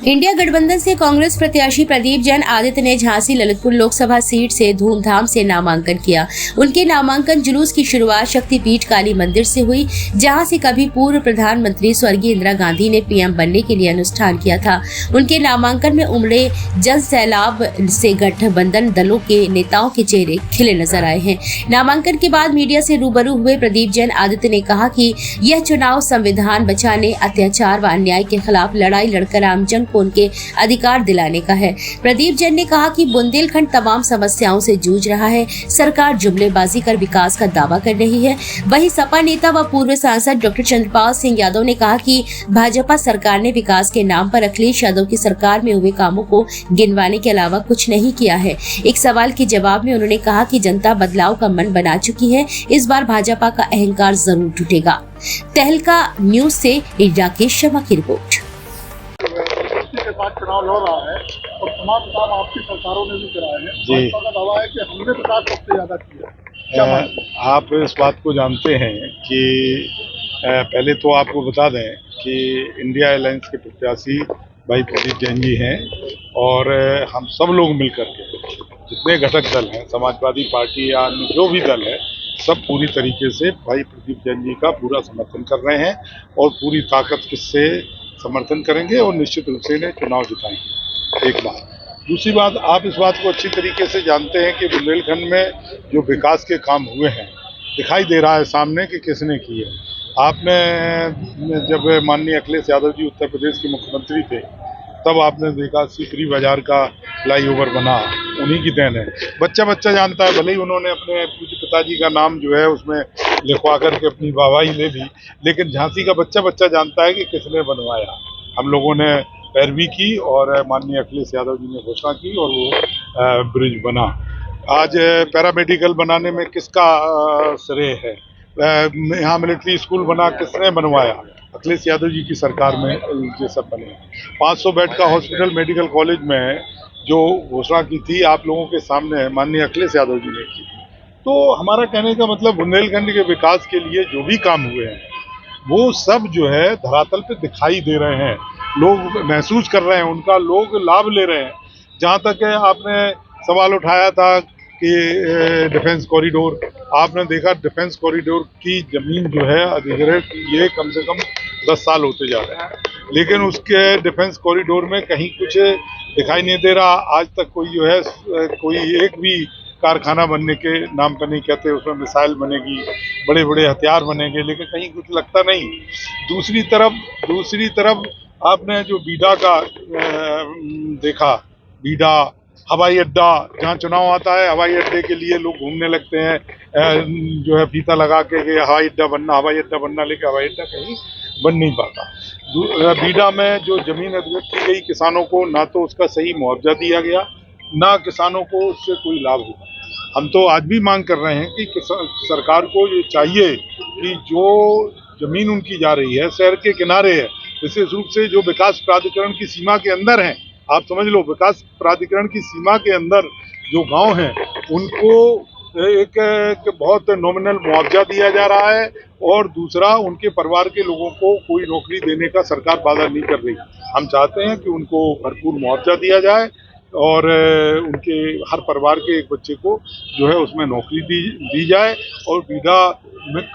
India गठबंधन से कांग्रेस प्रत्याशी प्रदीप जैन आदित्य ने झांसी ललितपुर लोकसभा सीट से धूमधाम से नामांकन किया। उनके नामांकन जुलूस की शुरुआत शक्तिपीठ काली मंदिर से हुई, जहां से कभी पूर्व प्रधानमंत्री स्वर्गीय इंदिरा गांधी ने पीएम बनने के लिए अनुष्ठान किया था। उनके नामांकन में उमड़े जन सैलाब से गठबंधन दलों के नेताओं के चेहरे खिले नजर आए हैं। नामांकन के बाद मीडिया से रूबरू हुए प्रदीप जैन आदित्य ने कहा कि यह चुनाव संविधान बचाने, अत्याचार व अन्याय के खिलाफ लड़ाई लड़कर आमजन को उनके अधिकार दिलाने का है। प्रदीप जैन ने कहा कि बुंदेलखंड तमाम समस्याओं से जूझ रहा है। सरकार जुमलेबाजी कर विकास का दावा कर रही है। वहीं सपा नेता व पूर्व सांसद डॉक्टर चंद्रपाल सिंह यादव ने कहा कि भाजपा सरकार ने विकास के नाम पर अखिलेश यादव की सरकार में हुए कामों को गिनवाने के अलावा कुछ नहीं किया है। एक सवाल के जवाब में उन्होंने कहा कि जनता बदलाव का मन बना चुकी है। इस बार भाजपा का अहंकार जरूर टूटेगा। तहलका न्यूज से राकेश शर्मा की रिपोर्ट। के साथ चुनाव लड़ रहा है और तमाम काम आपकी सरकारों ने भी कराए हैं। भाजपा का दावा है कि हमने विकास सबसे ज्यादा किया है। आप इस बात को जानते हैं कि पहले तो आपको बता दें कि इंडिया अलायंस के प्रत्याशी भाई प्रदीप जैन जी हैं और हम सब लोग मिलकर के जितने घटक दल हैं, समाजवादी पार्टी या अन्य जो भी दल है, सब पूरी तरीके से भाई प्रदीप जैन जी का पूरा समर्थन कर रहे हैं और पूरी ताकत से समर्थन करेंगे और निश्चित रूप से इन्हें चुनाव जिताएंगे। एक बात। दूसरी बात, आप इस बात को अच्छी तरीके से जानते हैं कि बुंदेलखंड में जो विकास के काम हुए हैं दिखाई दे रहा है सामने कि किसने किए। आपने जब माननीय अखिलेश यादव जी उत्तर प्रदेश के मुख्यमंत्री थे तब आपने देखा सीकरी बाजार का फ्लाईओवर बना, उन्हीं की देन है। बच्चा बच्चा जानता है, भले ही उन्होंने अपने पूज्य पिताजी का नाम जो है उसमें लिखवा करके अपनी वाहवाही ले ली, लेकिन झांसी का बच्चा बच्चा जानता है कि किसने बनवाया। हम लोगों ने पैरवी की और माननीय अखिलेश यादव जी ने घोषणा की और वो ब्रिज बना। आज पैरामेडिकल बनाने में किसका श्रेय है? यहाँ मिलिट्री स्कूल बना, किसने बनवाया? अखिलेश यादव जी की सरकार में ये सब बने। 500 बेड का हॉस्पिटल मेडिकल कॉलेज में जो घोषणा की थी आप लोगों के सामने माननीय अखिलेश यादव जी ने की। तो हमारा कहने का मतलब बुंदेलखंड के विकास के लिए जो भी काम हुए हैं वो सब जो है धरातल पे दिखाई दे रहे हैं, लोग महसूस कर रहे हैं, उनका लोग लाभ ले रहे हैं। जहाँ तक आपने सवाल उठाया था कि डिफेंस कॉरिडोर, आपने देखा डिफेंस कॉरिडोर की जमीन जो है अधिग्रहित ये कम से कम 10 साल होते जा रहे हैं, लेकिन उसके डिफेंस कॉरिडोर में कहीं कुछ दिखाई नहीं दे रहा। आज तक कोई जो है कोई एक भी कारखाना बनने के नाम पर नहीं कहते, उसमें मिसाइल बनेगी, बड़े बड़े हथियार बनेंगे, लेकिन कहीं कुछ लगता नहीं। दूसरी तरफ आपने जो बीडा का देखा, बीडा हवाई अड्डा, जहाँ चुनाव आता है हवाई अड्डे के लिए लोग घूमने लगते हैं, जो है फीता लगा के हवाई अड्डा बनना, लेकिन हवाई अड्डा कहीं बन नहीं पाता। बीडा में जो जमीन अधिग्रहित की गई किसानों को, ना तो उसका सही मुआवजा दिया गया, ना किसानों को उससे कोई लाभ हुआ। हम तो आज भी मांग कर रहे हैं कि सरकार को ये चाहिए कि जो जमीन उनकी जा रही है शहर के किनारे है, विशेष रूप से जो विकास प्राधिकरण की सीमा के अंदर है, आप समझ लो विकास प्राधिकरण की सीमा के अंदर जो गांव हैं उनको एक बहुत नॉमिनल मुआवजा दिया जा रहा है और दूसरा उनके परिवार के लोगों को कोई नौकरी देने का सरकार वादा नहीं कर रही। हम चाहते हैं कि उनको भरपूर मुआवजा दिया जाए और उनके हर परिवार के एक बच्चे को जो है उसमें नौकरी दी जाए और बीडा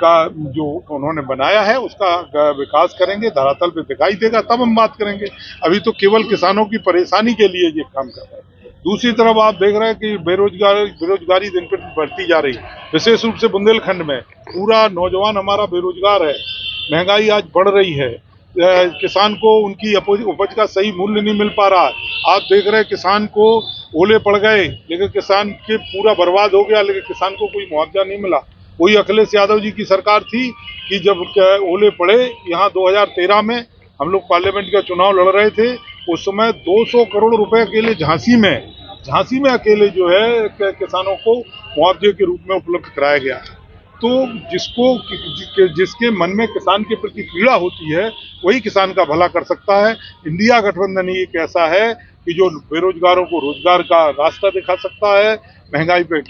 का जो उन्होंने बनाया है उसका विकास करेंगे, धरातल पे दिखाई देगा, तब हम बात करेंगे। अभी तो केवल किसानों की परेशानी के लिए ये काम कर रहे हैं। दूसरी तरफ आप देख रहे हैं कि बेरोजगारी दिन पर बढ़ती जा रही है, विशेष रूप से बुंदेलखंड में पूरा नौजवान हमारा बेरोजगार है, महंगाई आज बढ़ रही है, किसान को उनकी उपज का सही मूल्य नहीं मिल पा रहा। आप देख रहे हैं किसान को ओले पड़ गए, लेकिन किसान के पूरा बर्बाद हो गया, लेकिन किसान को कोई मुआवजा नहीं मिला। वही अखिलेश यादव जी की सरकार थी कि जब ओले पड़े, यहाँ 2013 में हम लोग पार्लियामेंट का चुनाव लड़ रहे थे, उस समय 200 करोड़ रुपए अकेले झांसी में अकेले जो है किसानों को मुआवजे के रूप में उपलब्ध कराया गया। तो जिसके मन में किसान के प्रति पीड़ा होती है वही किसान का भला कर सकता है। इंडिया गठबंधन ही एक ऐसा है कि जो बेरोजगारों को रोजगार का रास्ता दिखा सकता है, महंगाई पे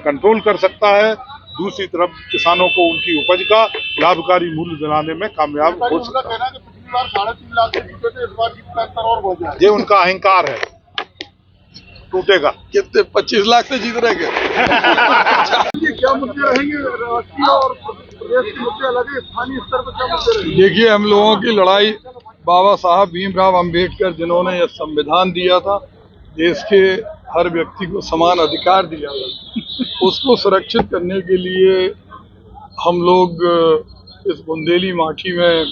कंट्रोल कर सकता है, दूसरी तरफ किसानों को उनकी उपज का लाभकारी मूल्य दिलाने में कामयाब हो सकता है। पिछली बार 3.5 लाख से जीते थे, इस बार जीतना अंतर और बढ़ जाएगा। ये उनका अहंकार है, टूटेगा। कितने 25 लाख से जीत रहे क्या? ये क्या मुद्दे रहेंगे, राष्ट्रीय और प्रदेश के मुद्दे अलग है, स्थानीय स्तर पर क्या मुद्दे रहेंगे? देखिए, हम लोगों की लड़ाई बाबा साहब भीमराव अंबेडकर जिन्होंने यह संविधान दिया था, देश के हर व्यक्ति को समान अधिकार दिया था, उसको सुरक्षित करने के लिए हम लोग इस बुंदेली माटी में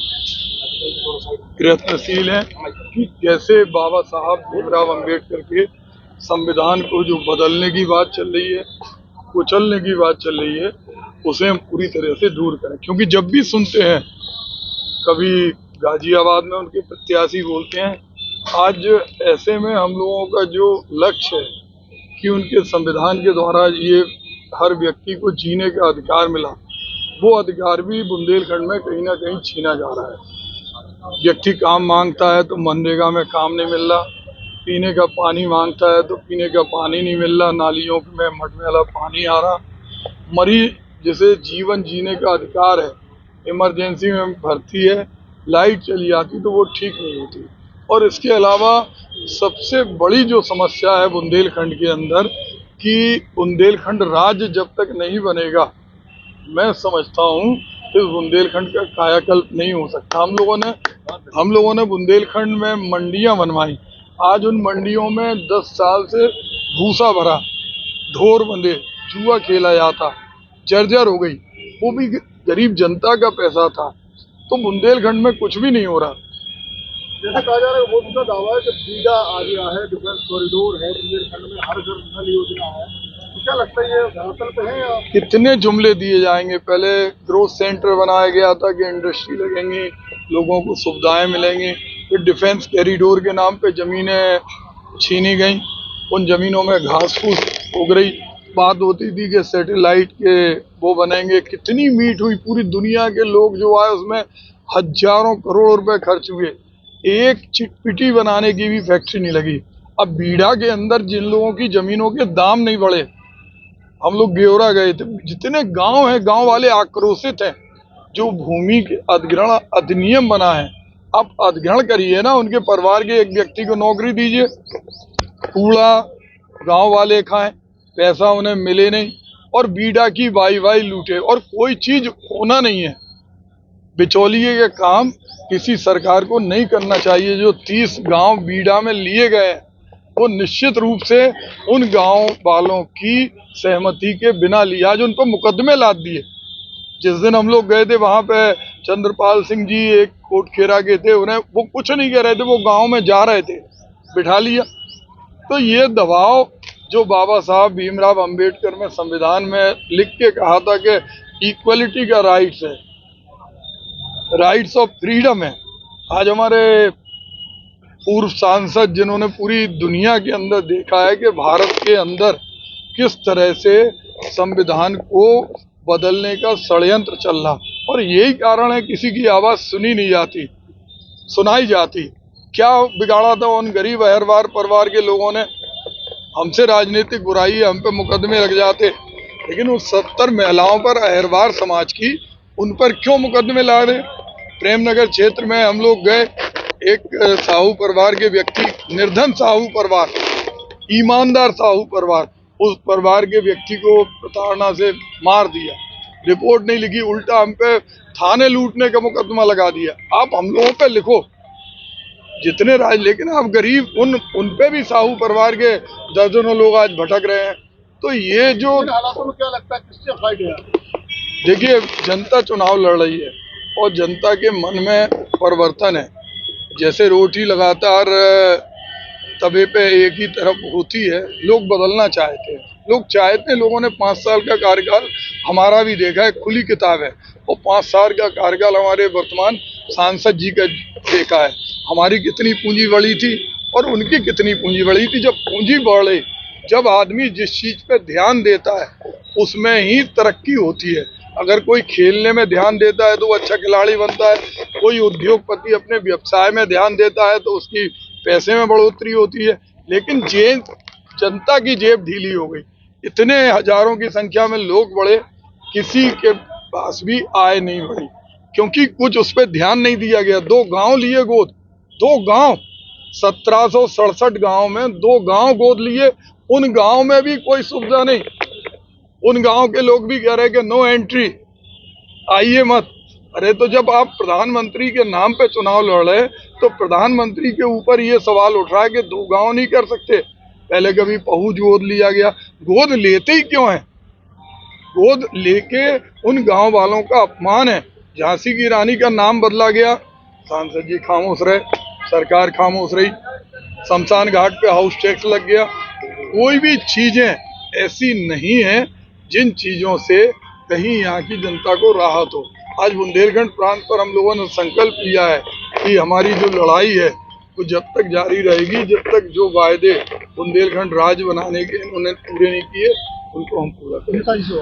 प्रयत्नशील हैं कि कैसे बाबा साहब भीमराव अंबेडकर के संविधान को जो बदलने की बात चल रही है, कुचलने की बात चल रही है, उसे हम पूरी तरह से दूर करें। क्योंकि जब भी सुनते हैं, कभी गाजियाबाद में उनके प्रत्याशी बोलते हैं, आज ऐसे में हम लोगों का जो लक्ष्य है कि उनके संविधान के द्वारा ये हर व्यक्ति को जीने का अधिकार मिला, वो अधिकार भी बुंदेलखंड में कहीं ना कहीं छीना जा रहा है। व्यक्ति काम मांगता है तो मनरेगा में काम नहीं मिल रहा, पीने का पानी मांगता है तो पीने का पानी नहीं मिल रहा, नालियों में मटमैला पानी आ रहा, मरीज जिसे जीवन जीने का अधिकार है, इमरजेंसी में भर्ती है, लाइट चली जाती तो वो ठीक नहीं होती। और इसके अलावा सबसे बड़ी जो समस्या है बुंदेलखंड के अंदर कि बुंदेलखंड राज्य जब तक नहीं बनेगा, मैं समझता हूँ इस बुंदेलखंड का कायाकल्प नहीं हो सकता। हम लोगों ने बुंदेलखंड में मंडियां बनवाई, आज उन मंडियों में 10 साल से भूसा भरा, ढोर बंधे, जुआ खेला जाता, जर्जर हो गई, वो भी गरीब जनता का पैसा था। तो बुंदेलखंड में कुछ भी नहीं हो रहा। जैसे कहा जा रहा है, मोदी का दावा है कि बीडा आ गया है, डिफेंस कॉरिडोर है बुंदेलखंड में, हर घर नल योजना है, तो क्या लगता है ये धरातल पे है या? कितने जुमले दिए जाएंगे। पहले ग्रोथ सेंटर बनाया गया था कि इंडस्ट्री लगेंगी, लोगों को सुविधाएं मिलेंगी, फिर डिफेंस कॉरिडोर के नाम पे जमीनें छीनी गई, उन जमीनों में घास फूस उग रही, बात होती थी कि सैटेलाइट के वो बनेंगे, कितनी मीट हुई, पूरी दुनिया के लोग जो आए उसमें हजारों करोड़ रुपए खर्च हुए, एक चिटपिटी बनाने की भी फैक्ट्री नहीं लगी। अब बीड़ा के अंदर जिन लोगों की जमीनों के दाम नहीं बढ़े, हम लोग ब्यौरा गए थे, जितने गांव हैं, गांव वाले आक्रोशित हैं। जो भूमि के अधिग्रहण अधिनियम बना है, आप अधिग्रहण करिए ना, उनके परिवार के एक व्यक्ति को नौकरी दीजिए, कूड़ा गांव वाले खाएं, पैसा उन्हें मिले नहीं, और बीड़ा की वाई लूटे, और कोई चीज होना नहीं है। बिचौलिए के काम किसी सरकार को नहीं करना चाहिए। जो 30 गांव बीड़ा में लिए गए हैं, वो निश्चित रूप से उन गांव वालों की सहमति के बिना लिया, आज उन पर मुकदमे लाद दिए। जिस दिन हम लोग गए थे वहां पे चंद्रपाल सिंह जी एक कोटखेरा के थे, उन्हें वो कुछ नहीं कह रहे थे, वो गांव में जा रहे थे, बिठा लिया। तो ये दबाव जो बाबा साहब भीमराव अंबेडकर में संविधान में लिख के कहा था कि इक्वलिटी का राइट्स है, राइट्स ऑफ फ्रीडम है, आज हमारे पूर्व सांसद जिन्होंने पूरी दुनिया के अंदर देखा है कि भारत के अंदर किस तरह से संविधान को बदलने का षड्यंत्र चल रहा, और यही कारण है किसी की आवाज सुनी नहीं जाती, सुनाई जाती। क्या बिगाड़ा था उन गरीब अहरवार परिवार के लोगों ने? हमसे राजनीतिक बुराई, हम पे मुकदमे लग जाते, लेकिन उस 70 महिलाओं पर, अहरवार समाज की, उन पर क्यों मुकदमे ला रहे? प्रेमनगर क्षेत्र में हम लोग गए, एक साहू परिवार के व्यक्ति, निर्धन साहू परिवार, ईमानदार साहू परिवार, उस परिवार के व्यक्ति को प्रताड़ना से मार दिया, रिपोर्ट नहीं लिखी, उल्टा हम पे थाने लूटने का मुकदमा लगा दिया। आप हम लोगों पे लिखो जितने राज, लेकिन आप गरीब, उन पे भी साहू परिवार के दर्जनों लोग आज भटक रहे हैं। तो ये जो हालातों में क्या लगता है किससे फाइट है? देखिए, जनता चुनाव लड़ रही है और जनता के मन में परिवर्तन है। जैसे रोटी लगातार तवे पे एक ही तरफ होती है, लोग बदलना चाहते हैं, लोग चाहते हैं। लोगों ने 5 साल का कार्यकाल हमारा भी देखा है, खुली किताब है, और 5 साल का कार्यकाल हमारे वर्तमान सांसद जी का देखा है। हमारी कितनी पूंजी बढ़ी थी और उनकी कितनी पूंजी बढ़ी थी। जब पूंजी बढ़े, जब आदमी जिस चीज पे ध्यान देता है उसमें ही तरक्की होती है। अगर कोई खेलने में ध्यान देता है तो वो अच्छा खिलाड़ी बनता है, कोई उद्योगपति अपने व्यवसाय में ध्यान देता है तो उसकी पैसे में बढ़ोतरी होती है। लेकिन जनता की जेब ढीली हो गई, इतने हजारों की संख्या में लोग बढ़े, किसी के पास भी आय नहीं बढ़ी। क्योंकि कुछ उस पर ध्यान नहीं दिया गया। 2 गांव लिए गोद, 2 गांव, 1767 गांव में 2 गांव गोद लिए। उन गांव में भी कोई सुविधा नहीं। उन गांव के लोग भी कह रहे कि नो एंट्री, आइए मत। अरे तो जब आप प्रधानमंत्री के नाम पे चुनाव लड़ रहे तो प्रधानमंत्री के ऊपर ये सवाल उठ रहा है कि 2 गांव नहीं कर सकते। पहले कभी पहुंच गोद लिया गया, गोद लेते ही क्यों है? गोद लेके उन गांव वालों का अपमान है। झांसी की रानी का नाम बदला गया, सांसद जी खामोश रहे, सरकार खामोश रही। शमशान घाट पे हाउस टैक्स लग गया। कोई भी चीजें ऐसी नहीं है जिन चीजों से कहीं यहाँ की जनता को राहत हो। आज बुंदेलखंड प्रांत पर हम लोगों ने संकल्प लिया है कि हमारी जो लड़ाई है वो जब तक जारी रहेगी, जब तक जो वायदे बुंदेलखंड राज्य बनाने के उन्होंने पूरे नहीं किए उनको हम पूरा करेंगे।